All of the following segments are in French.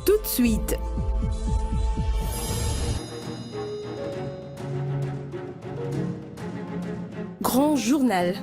tout de suite. Grand journal.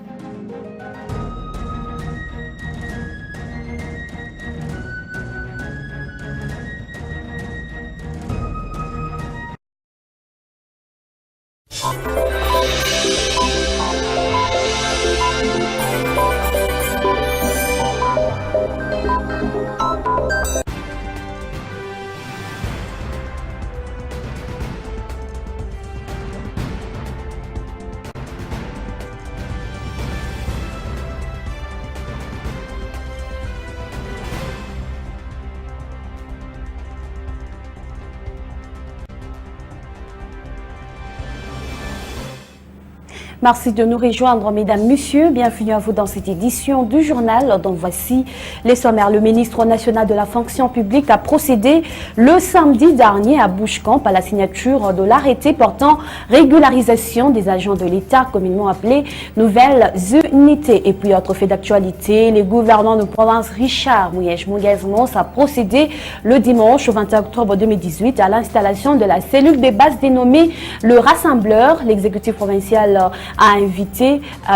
Merci de nous rejoindre, mesdames, messieurs. Bienvenue à vous dans cette édition du journal. Donc voici les sommaires. Le ministre national de la fonction publique a procédé le samedi dernier à Bushcamp à la signature de l'arrêté portant régularisation des agents de l'État, communément appelé Nouvelles Unités. Et puis, autre fait d'actualité, le gouvernement de province Richard Mouyej-Mouguez-Mons a procédé le dimanche 21 octobre 2018 à l'installation de la cellule des bases dénommée le Rassembleur. L'exécutif provincial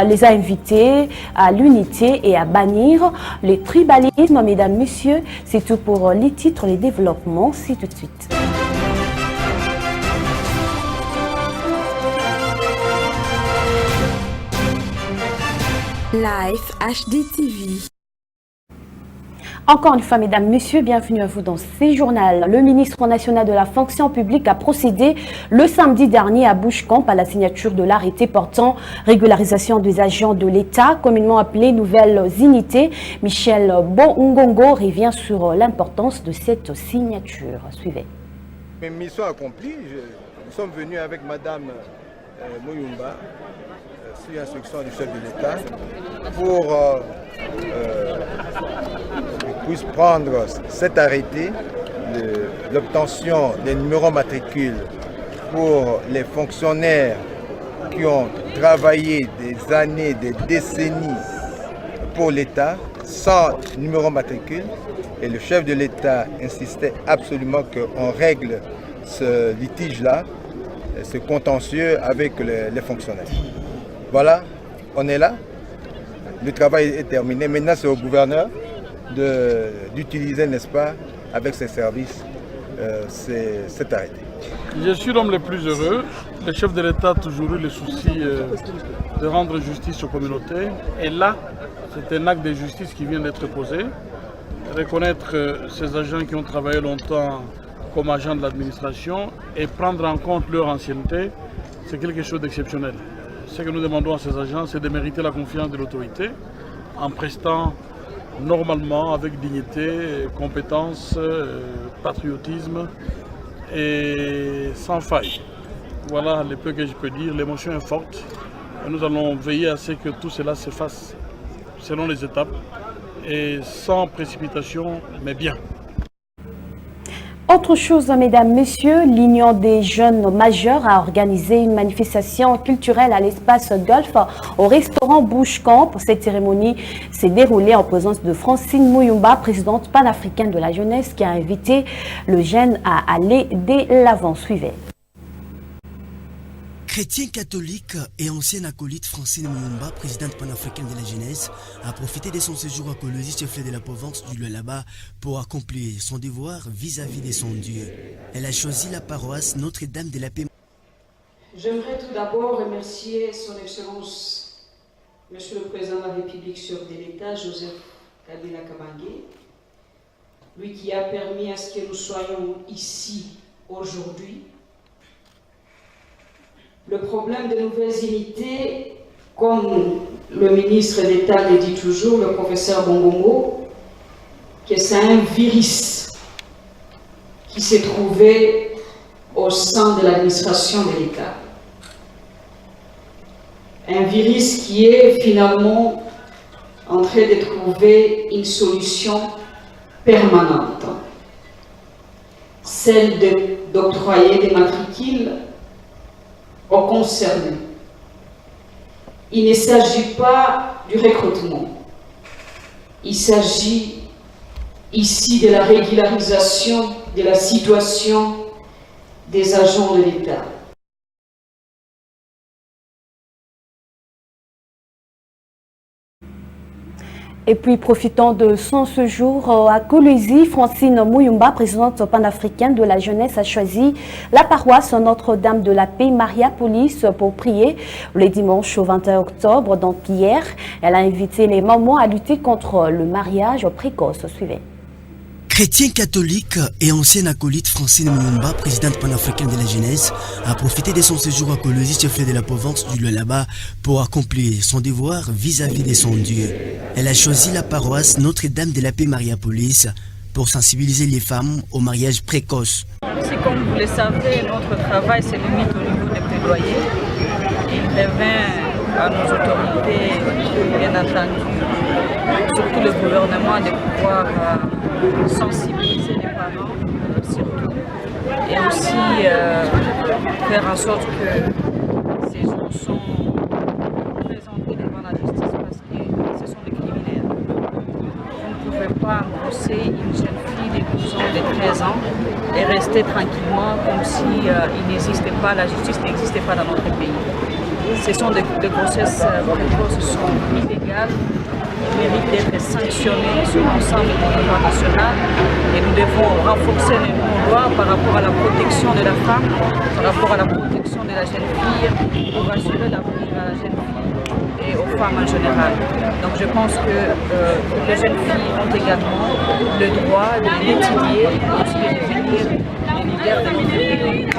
les a invités à l'unité et à bannir le tribalisme. Mesdames, messieurs, c'est tout pour les titres, les développements. C'est tout de suite. Live HD TV. Encore une fois, mesdames, messieurs, bienvenue à vous dans ces journaux. Le ministre national de la fonction publique a procédé le samedi dernier à Bushcamp à la signature de l'arrêté portant régularisation des agents de l'État, communément appelé Nouvelles Unités. Michel Bongongo revient sur l'importance de cette signature. Suivez. Mission accomplie. Nous sommes venus avec Madame Mouyumba, sur instruction du chef de l'État, pour puisse prendre cet arrêté, l'obtention des numéros matricules pour les fonctionnaires qui ont travaillé des années, des décennies pour l'État sans numéro matricule. Et le chef de l'État insistait absolument qu'on règle ce litige-là, ce contentieux avec les fonctionnaires. Voilà, on est là. Le travail est terminé. Maintenant, c'est au gouverneur d'utiliser, n'est-ce pas, avec ses services, cet arrêté. Je suis l'homme le plus heureux. Le chef de l'État a toujours eu le souci de rendre justice aux communautés. Et là, c'est un acte de justice qui vient d'être posé. Reconnaître ces agents qui ont travaillé longtemps comme agents de l'administration et prendre en compte leur ancienneté, c'est quelque chose d'exceptionnel. Ce que nous demandons à ces agents, c'est de mériter la confiance de l'autorité en prestant normalement, avec dignité, compétence, patriotisme et sans faille. Voilà le peu que je peux dire. L'émotion est forte. Et nous allons veiller à ce que tout cela se fasse selon les étapes et sans précipitation, mais bien. Autre chose, mesdames, messieurs, l'Union des jeunes majeurs a organisé une manifestation culturelle à l'espace golf au restaurant Bushcamp. Cette cérémonie s'est déroulée en présence de Francine Mouyumba, présidente panafricaine de la jeunesse, qui a invité le jeune à aller dès l'avant. Suivez. Chrétien catholique et ancienne acolyte Francine Mouyumba, présidente panafricaine de la jeunesse, a profité de son séjour à Colosie, chef-lieu de la province du Lualaba, pour accomplir son devoir vis-à-vis de son Dieu. Elle a choisi la paroisse Notre-Dame de la Paix. J'aimerais tout d'abord remercier son Excellence, Monsieur le Président de la République, chef de l'État, Joseph Kabila Kabange, lui qui a permis à ce que nous soyons ici aujourd'hui. Le problème des nouvelles unités, comme le ministre d'État le dit toujours, le professeur Bongongo, que c'est un virus qui s'est trouvé au sein de l'administration de l'État. Un virus qui est finalement en train de trouver une solution permanente, celle d'octroyer des matricules aux concernés. Il ne s'agit pas du recrutement, il s'agit ici de la régularisation de la situation des agents de l'État. Et puis, profitant de son séjour à Kolwezi, Francine Muyumba, présidente panafricaine de la jeunesse, a choisi la paroisse Notre-Dame de la Paix, Mariapolis, pour prier le dimanche 21 octobre, donc hier. Elle a invité les mamans à lutter contre le mariage précoce. Suivez. Chrétien catholique et ancienne acolyte Francine Muyumba, présidente panafricaine de la jeunesse, a profité de son séjour à Kolwezi, chef-lieu de la province du Lualaba, pour accomplir son devoir vis-à-vis de son Dieu. Elle a choisi la paroisse Notre-Dame de la Paix Mariapolis pour sensibiliser les femmes au mariage précoce. Si, comme vous le savez, notre travail se limite au niveau des plaidoyers. Il revient à nos autorités, bien entendu, surtout le gouvernement, de pouvoir sensibiliser les parents, surtout, et aussi faire en sorte que ces gens sont présentés devant la justice parce que ce sont des criminels. Vous ne pouvez pas embosser une jeune fille de 12 ans, de 13 ans et rester tranquillement comme si il n'existait pas, la justice n'existait pas dans notre pays. Ce sont des grossesses précoces sont illégales. Mérite d'être sanctionnés sur l'ensemble du territoire national et nous devons renforcer nos lois par rapport à la protection de la femme, par rapport à la protection de la jeune fille, pour assurer l'avenir à la jeune fille et aux femmes en général. Donc je pense que les jeunes filles ont également le droit d'étudier et aussi de devenir les leaders de notre pays.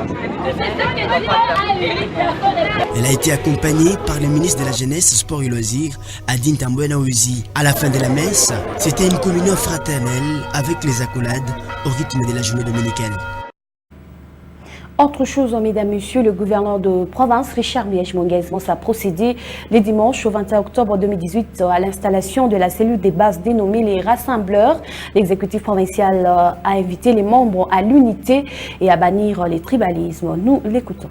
Elle a été accompagnée par le ministre de la Jeunesse, Sport et Loisirs, Adine Tambouena Ouzi. À la fin de la messe, c'était une communion fraternelle avec les accolades au rythme de la journée dominicale. Autre chose, mesdames, messieurs, le gouverneur de province, Richard Liège-Monguez, a procédé le dimanche 21 octobre 2018 à l'installation de la cellule des bases dénommée les Rassembleurs. L'exécutif provincial a invité les membres à l'unité et à bannir les tribalismes. Nous l'écoutons.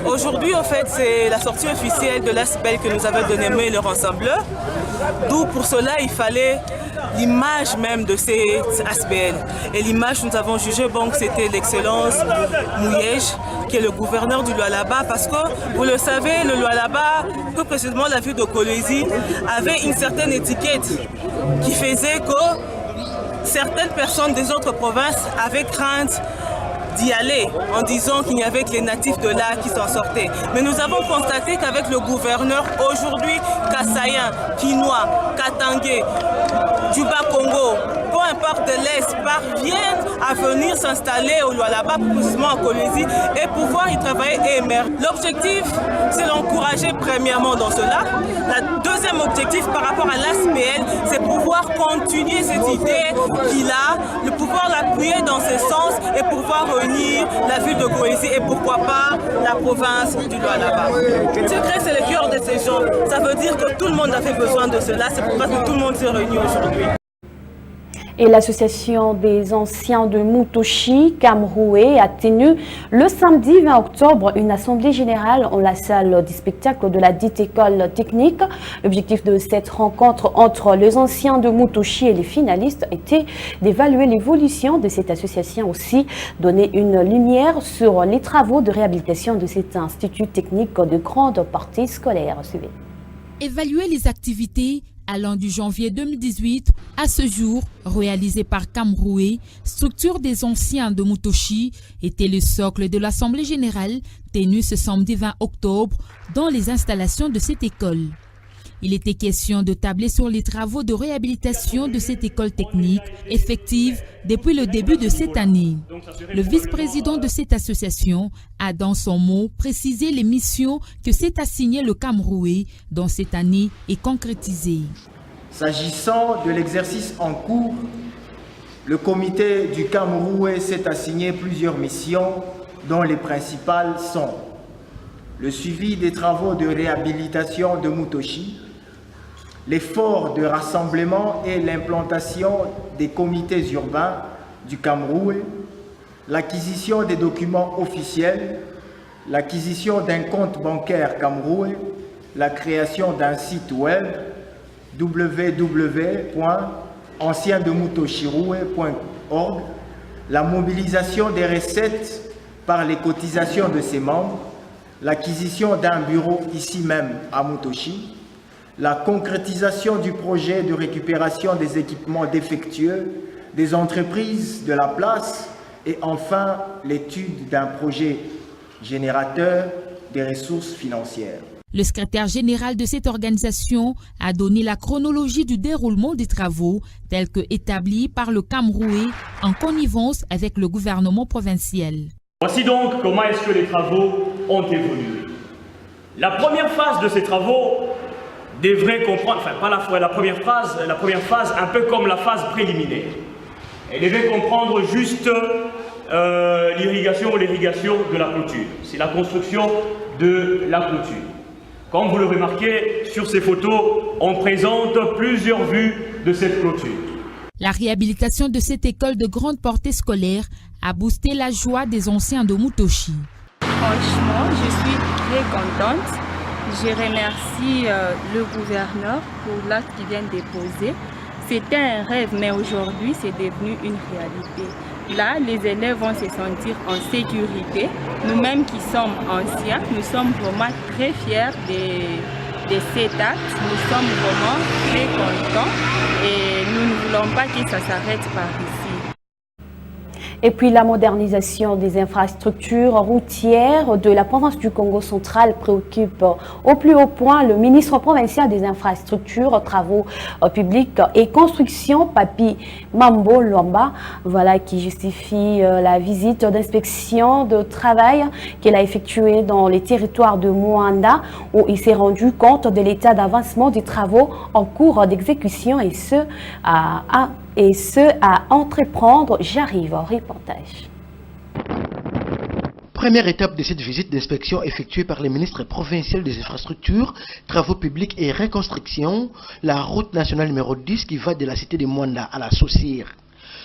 Aujourd'hui, en fait, c'est la sortie officielle de l'ASBEL que nous avons dénommé le Rassembleur. D'où pour cela, il fallait l'image même de ces ASBEL. Et l'image, nous avons jugé bon que c'était l'excellence Mouyège, qui est le gouverneur du Lualaba, parce que, vous le savez, le Lualaba, plus précisément la ville de Kolwezi, avait une certaine étiquette qui faisait que certaines personnes des autres provinces avaient crainte d'y aller en disant qu'il n'y avait que les natifs de là qui s'en sortaient. Mais nous avons constaté qu'avec le gouverneur aujourd'hui, Kassaïen, Kinois, Katangé, du Bas-Congo, peu importe de l'Est, parviennent à venir s'installer au Lualaba, précisément à Kolwezi, et pouvoir y travailler et émerger. L'objectif, c'est d'encourager premièrement dans cela. Le deuxième objectif par rapport à l'ASPL, c'est pouvoir continuer cette idée qu'il a, de pouvoir l'appuyer dans ce sens et pouvoir réunir la ville de Kolwezi et pourquoi pas la province du Lualaba. Le secret, c'est le cœur de ces gens. Ça veut dire que tout le monde avait besoin de cela, c'est pour ça que tout le monde s'est réuni aujourd'hui. Et l'association des anciens de Mutoshi, Kamroué, a tenu le samedi 20 octobre une assemblée générale en la salle du spectacle de la dite école technique. L'objectif de cette rencontre entre les anciens de Mutoshi et les finalistes était d'évaluer l'évolution de cette association, aussi donner une lumière sur les travaux de réhabilitation de cet institut technique de grande partie scolaire. Suivez. Évaluer les activités allant du janvier 2018 à ce jour, réalisé par Kamroué, structure des anciens de Mutoshi, était le socle de l'Assemblée générale tenue ce samedi 20 octobre dans les installations de cette école. Il était question de tabler sur les travaux de réhabilitation de cette école technique effective depuis le début de cette année. Le vice-président de cette association a dans son mot précisé les missions que s'est assigné le Kamroué dans cette année et concrétisées. S'agissant de l'exercice en cours, le comité du Kamroué s'est assigné plusieurs missions dont les principales sont le suivi des travaux de réhabilitation de Mutoshi, l'effort de rassemblement et l'implantation des comités urbains du Kamroué, l'acquisition des documents officiels, l'acquisition d'un compte bancaire Kamroué, la création d'un site web www.anciendemutoshiroué.org, la mobilisation des recettes par les cotisations de ses membres, l'acquisition d'un bureau ici même à Mutoshi, la concrétisation du projet de récupération des équipements défectueux des entreprises de la place et enfin l'étude d'un projet générateur des ressources financières. Le secrétaire général de cette organisation a donné la chronologie du déroulement des travaux tels que établis par le Kamroué en connivence avec le gouvernement provincial. Voici donc comment est-ce que les travaux ont évolué. La première phase de ces travaux devrait comprendre, enfin pas la première phase un peu comme la phase préliminaire. Elle devait comprendre juste l'irrigation de la clôture. C'est la construction de la clôture. Comme vous le remarquez sur ces photos, on présente plusieurs vues de cette clôture. La réhabilitation de cette école de grande portée scolaire a boosté la joie des anciens de Mutoshi. Franchement, je suis très contente. Je remercie le gouverneur pour l'acte qu'il vient de déposer. C'était un rêve, mais aujourd'hui, c'est devenu une réalité. Là, les élèves vont se sentir en sécurité. Nous-mêmes qui sommes anciens, nous sommes vraiment très fiers de cet acte. Nous sommes vraiment très contents et nous ne voulons pas que ça s'arrête par ici. Et puis la modernisation des infrastructures routières de la province du Congo central préoccupe au plus haut point le ministre provincial des infrastructures, travaux publics et construction, Papi Mambo Luamba, voilà qui justifie la visite d'inspection de travail qu'il a effectuée dans les territoires de Moanda où il s'est rendu compte de l'état d'avancement des travaux en cours d'exécution et ce à entreprendre. J'arrive au reportage. Première étape de cette visite d'inspection effectuée par le ministre provincial des infrastructures, travaux publics et reconstruction, la route nationale numéro 10 qui va de la cité de Moanda à la Saucire.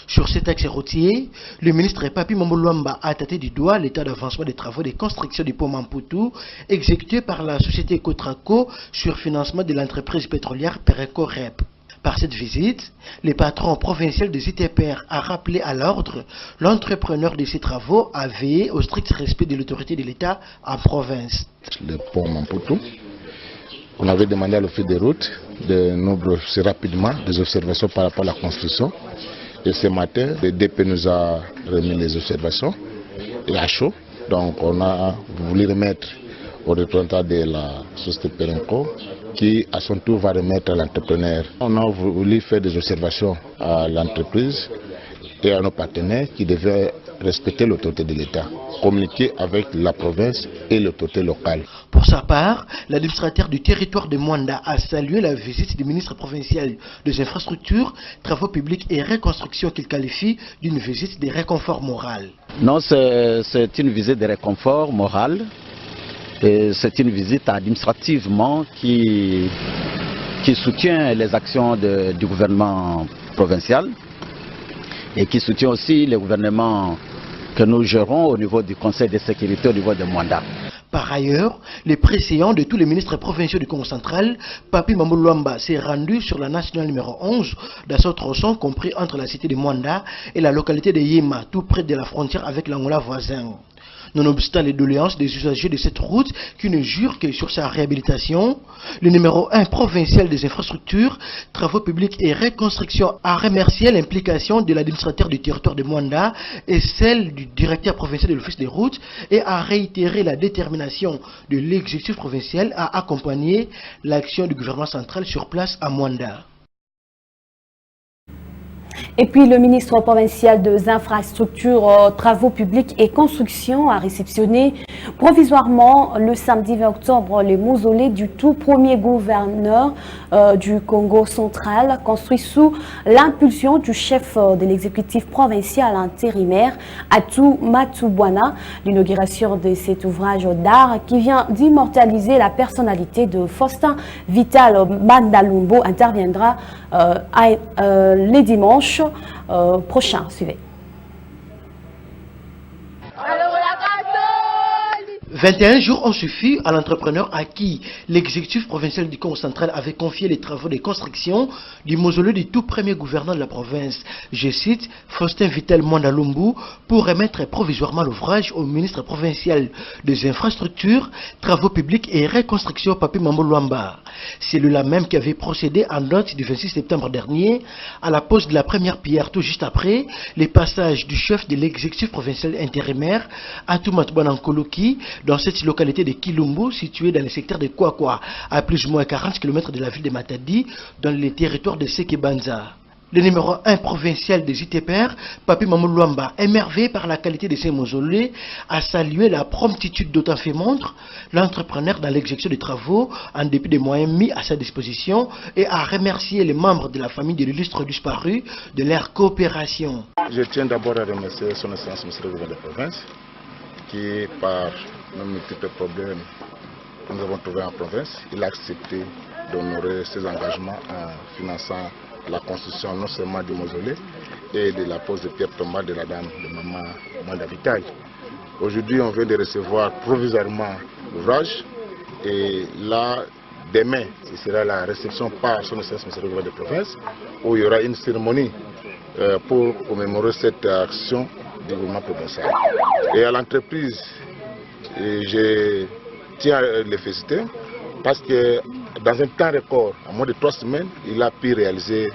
Sur cet axe routier, le ministre Papi Mambo Luamba a tâté du doigt l'état d'avancement des travaux de construction du pont Mamputu exécutés par la société Cotraco sur financement de l'entreprise pétrolière Pereco Rep. Par cette visite, le patron provincial des ITPR a rappelé à l'ordre l'entrepreneur de ces travaux a veillé au strict respect de l'autorité de l'État en province. Le pont Mamputu, on avait demandé à l'office des routes de nous brosser rapidement des observations par rapport à la construction. Et ce matin, le DP nous a remis les observations et à chaud. Donc on a voulu remettre au représentant de la société Perenco qui à son tour va remettre à l'entrepreneur. On a voulu faire des observations à l'entreprise et à nos partenaires qui devaient respecter l'autorité de l'État, communiquer avec la province et l'autorité locale. Pour sa part, l'administrateur du territoire de Moanda a salué la visite du ministre provincial des infrastructures, travaux publics et reconstruction qu'il qualifie d'une visite de réconfort moral. Non, c'est une visite de réconfort moral. C'est une visite administrativement qui soutient les actions du gouvernement provincial et qui soutient aussi le gouvernement que nous gérons au niveau du Conseil de sécurité au niveau de Mwanda. Par ailleurs, les présidents de tous les ministres provinciaux du Congo central, Papi Mambo Luamba, s'est rendu sur la nationale numéro 11 dans ce tronçon compris entre la cité de Mwanda et la localité de Yema, tout près de la frontière avec l'Angola voisin. Nonobstant les doléances des usagers de cette route qui ne jurent que sur sa réhabilitation, le numéro 1 provincial des infrastructures, travaux publics et reconstruction a remercié l'implication de l'administrateur du territoire de Mwanda et celle du directeur provincial de l'office des routes et a réitéré la détermination de l'exécutif provincial à accompagner l'action du gouvernement central sur place à Mwanda. Et puis le ministre provincial des infrastructures, travaux publics et construction a réceptionné provisoirement le samedi 20 octobre le mausolée du tout premier gouverneur du Congo central, construit sous l'impulsion du chef de l'exécutif provincial intérimaire Atou Matubwana. L'inauguration de cet ouvrage d'art qui vient d'immortaliser la personnalité de Faustin Vital Mandalumbo interviendra les dimanches prochains. Suivez. 21 jours ont suffi à l'entrepreneur à qui l'exécutif provincial du Congo central avait confié les travaux de construction du mausolée du tout premier gouverneur de la province, je cite, Faustin Vital Mandalumbu, pour remettre provisoirement l'ouvrage au ministre provincial des infrastructures, travaux publics et reconstruction Papi Mambo Luamba. C'est le même qui avait procédé en date du 26 septembre dernier à la pose de la première pierre tout juste après les passages du chef de l'exécutif provincial intérimaire Atou Matubwana Nkoloki dans cette localité de Kilumbu située dans le secteur de Kwakwa à plus ou moins 40 km de la ville de Matadi dans le territoire de Sekebanza. Le numéro 1 provincial des ITPR, Papi Mambo Luamba, émerveillé par la qualité de ces mausolées, a salué la promptitude d'autant fait montre l'entrepreneur dans l'exécution des travaux en dépit des moyens mis à sa disposition et a remercié les membres de la famille de l'illustre disparu de leur coopération. Je tiens d'abord à remercier son excellence monsieur le gouverneur de province qui, par nos multiples problèmes que nous avons trouvés en province, il a accepté d'honorer ses engagements en finançant la construction non seulement du mausolée et de la pose de pierre tombale de la dame de Maman Mwanda Vital. Aujourd'hui, on vient de recevoir provisoirement l'ouvrage et là, demain, ce sera la réception par son excellence monsieur le gouverneur de province où il y aura une cérémonie pour commémorer cette action du gouvernement provincial. Et à l'entreprise, je tiens à le féliciter parce que dans un temps record, en moins de 3 semaines, il a pu réaliser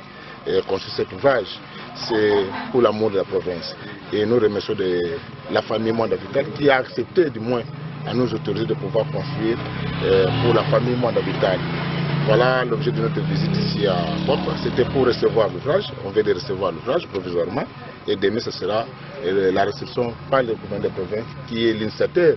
et construire cet ouvrage. C'est pour l'amour de la province. Et nous remercions la famille Mwanda Vital qui a accepté du moins à nous autoriser de pouvoir construire pour la famille Mwanda Vital. Voilà l'objet de notre visite ici à Pop. C'était pour recevoir l'ouvrage. On vient de recevoir l'ouvrage provisoirement. Et demain, ce sera la réception par le gouvernement de province qui est l'initiateur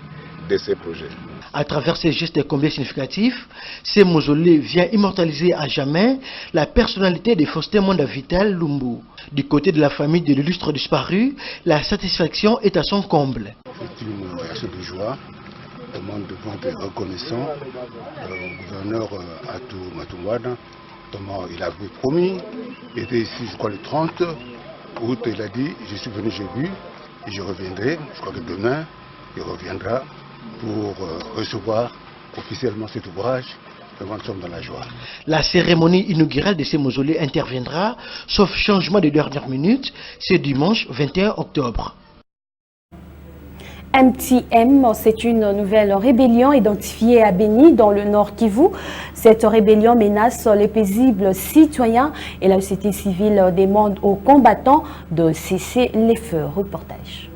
de ces projets. À travers ces gestes combien significatifs, ces mausolées viennent immortaliser à jamais la personnalité de Faustin Mwanda Vital Lumbu. Du côté de la famille de l'illustre disparu, la satisfaction est à son comble. C'est une réaction de joie. Nous devons être reconnaissants au gouverneur Atou Matubwana. Il avait promis, il était ici, je crois, le 30 août, il a dit, je suis venu, j'ai vu, et je reviendrai, je crois que demain, il reviendra pour recevoir officiellement cet ouvrage. Vraiment, nous sommes dans la joie. La cérémonie inaugurale de ces mausolées interviendra, sauf changement de dernière minute, ce dimanche 21 octobre. MTM, c'est une nouvelle rébellion identifiée à Béni dans le Nord Kivu. Cette rébellion menace les paisibles citoyens et la société civile demande aux combattants de cesser les feux. Reportage.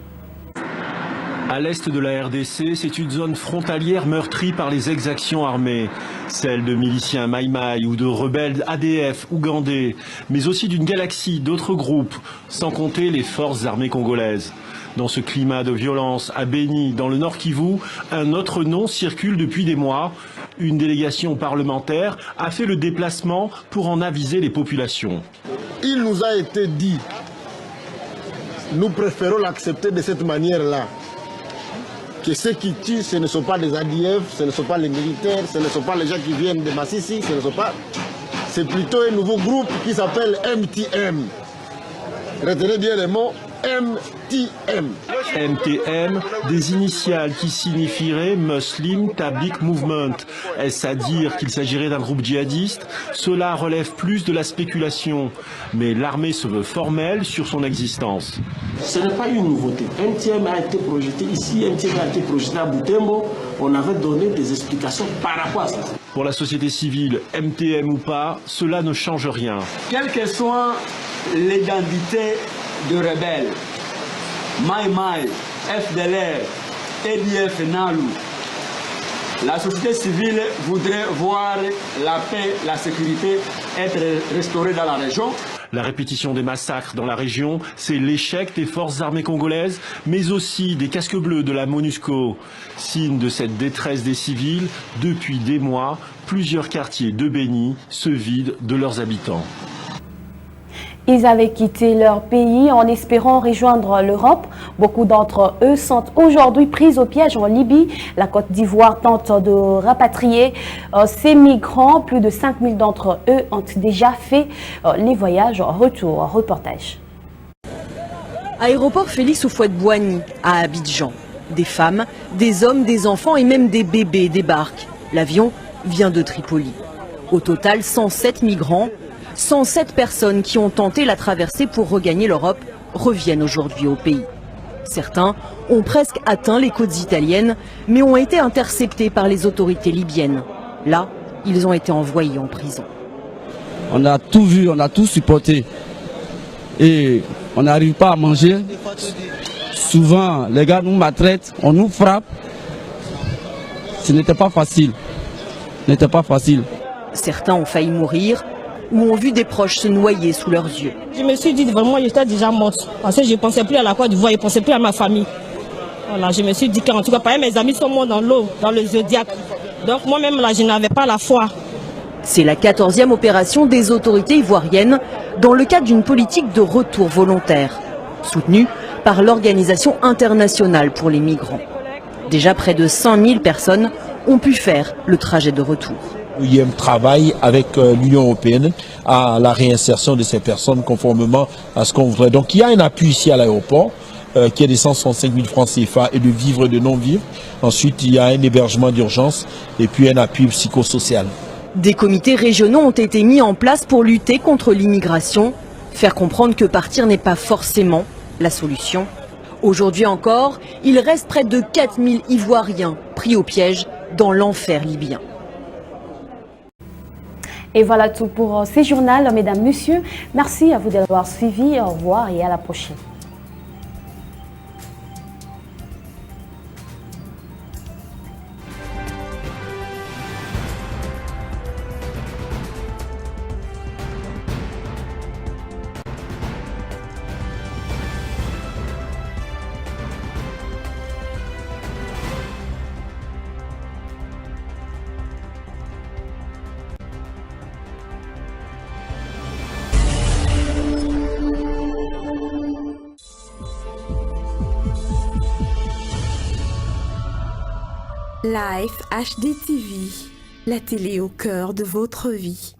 À l'est de la RDC, c'est une zone frontalière meurtrie par les exactions armées. Celle de miliciens Maïmaï ou de rebelles ADF ougandais, mais aussi d'une galaxie d'autres groupes, sans compter les forces armées congolaises. Dans ce climat de violence à Béni, dans le Nord Kivu, un autre nom circule depuis des mois. Une délégation parlementaire a fait le déplacement pour en aviser les populations. Il nous a été dit, nous préférons l'accepter de cette manière-là, que ceux qui tuent, ce ne sont pas des ADF, ce ne sont pas les militaires, ce ne sont pas les gens qui viennent de Massissi, ce ne sont pas... C'est plutôt un nouveau groupe qui s'appelle MTM. Retenez bien les mots MTM. MTM, des initiales qui signifieraient Muslim Tabligh Movement. Est-ce à dire qu'il s'agirait d'un groupe djihadiste? Cela relève plus de la spéculation. Mais l'armée se veut formelle sur son existence. Ce n'est pas une nouveauté. MTM a été projeté ici, MTM a été projeté à Butembo. On avait donné des explications par rapport à ça. Pour la société civile, MTM ou pas, cela ne change rien. Quelle que soit l'identité de rebelles, Mai Mai, FDLR, EDF et NALU, la société civile voudrait voir la paix, la sécurité être restaurée dans la région. La répétition des massacres dans la région, c'est l'échec des forces armées congolaises, mais aussi des casques bleus de la MONUSCO. Signe de cette détresse des civils, depuis des mois, plusieurs quartiers de Béni se vident de leurs habitants. Ils avaient quitté leur pays en espérant rejoindre l'Europe. Beaucoup d'entre eux sont aujourd'hui pris au piège en Libye. La Côte d'Ivoire tente de rapatrier ces migrants. Plus de 5000 d'entre eux ont déjà fait les voyages retour. Reportage. Aéroport Félix Houphouët-Boigny à Abidjan. Des femmes, des hommes, des enfants et même des bébés débarquent. L'avion vient de Tripoli. Au total, 107 migrants. 107 personnes qui ont tenté la traversée pour regagner l'Europe reviennent aujourd'hui au pays. Certains ont presque atteint les côtes italiennes, mais ont été interceptés par les autorités libyennes. Là, ils ont été envoyés en prison. On a tout vu, on a tout supporté. Et on n'arrive pas à manger. Souvent, les gars nous maltraitent, on nous frappe. Ce n'était pas facile. Ce n'était pas facile. Certains ont failli mourir ou ont vu des proches se noyer sous leurs yeux. Je me suis dit vraiment j'étais déjà morte. Parce que je ne pensais plus à la Côte d'Ivoire, je ne pensais plus à ma famille. Voilà, je me suis dit qu'en tout cas, mes amis sont morts dans l'eau, dans le Zodiac. Donc moi-même là, je n'avais pas la foi. C'est la 14e opération des autorités ivoiriennes dans le cadre d'une politique de retour volontaire, soutenue par l'Organisation internationale pour les migrants. Déjà près de 100 000 personnes ont pu faire le trajet de retour. L'OIM travaille avec l'Union européenne à la réinsertion de ces personnes conformément à ce qu'on voudrait. Donc il y a un appui ici à l'aéroport qui est de 165 000 francs CFA et de vivre et de non-vivre. Ensuite il y a un hébergement d'urgence et puis un appui psychosocial. Des comités régionaux ont été mis en place pour lutter contre l'immigration, faire comprendre que partir n'est pas forcément la solution. Aujourd'hui encore, il reste près de 4000 Ivoiriens pris au piège dans l'enfer libyen. Et voilà tout pour ces journaux, mesdames, messieurs. Merci à vous d'avoir suivi. Au revoir et à la prochaine. Live HD TV, la télé au cœur de votre vie.